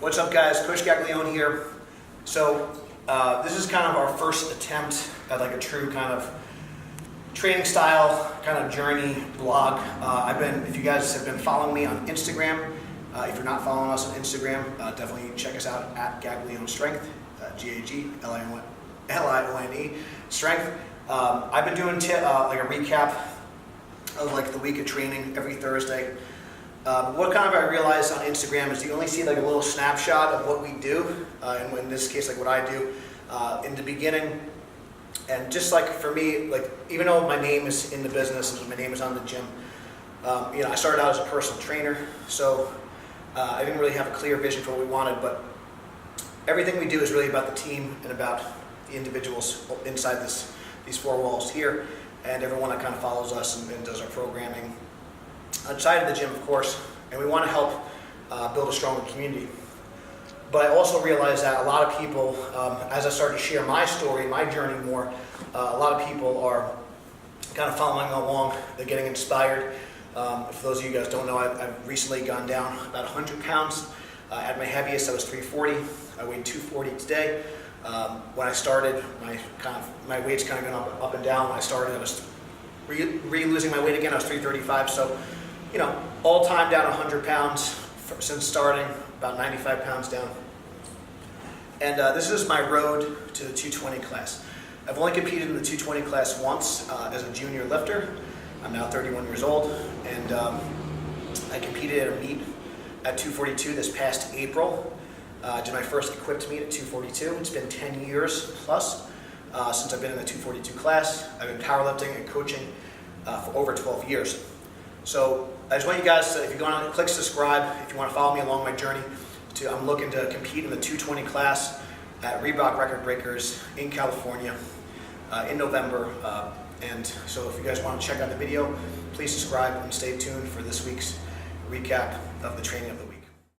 What's up, guys? Coach Gaglione here. So this is kind of our first attempt at like a true kind of training style kind of journey blog. If you guys have been following me on Instagram, if you're not following us on Instagram, definitely check us out at Gaglione Strength, G-A-G-L-I-O-N-E, Strength. I've been doing like a recap of like the week of training every Thursday. What kind of I realized on Instagram is you only see like a little snapshot of what we do, and in this case, like what I do in the beginning. And just like for me, like even though my name is in the business and my name is on the gym, I started out as a personal trainer, so I didn't really have a clear vision for what we wanted. But everything we do is really about the team and about the individuals inside these four walls here, and everyone that kind of follows us and does our programming outside of the gym, of course. And we want to help build a stronger community. But I also realized that a lot of people, as I started to share my story, my journey more, a lot of people are kind of following along. They're getting inspired. For those of you guys who don't know, I've recently gone down about 100 pounds. At my heaviest, I was 340. I weighed 240 today. When I started, my weight's kind of gone up and down. When I started, I was re-losing my weight again. I was 335. So, all time down 100 pounds since starting, about 95 pounds down. And this is my road to the 220 class. I've only competed in the 220 class once as a junior lifter. I'm now 31 years old, and I competed at a meet at 242 this past April. Did my first equipped meet at 242. It's been 10 years plus since I've been in the 242 class. I've been powerlifting and coaching for over 12 years. So I just want you guys to, if you go on and click subscribe, if you want to follow me along my journey, I'm looking to compete in the 220 class at Reebok Record Breakers in California in November. And so if you guys want to check out the video, please subscribe and stay tuned for this week's recap of the training of the week.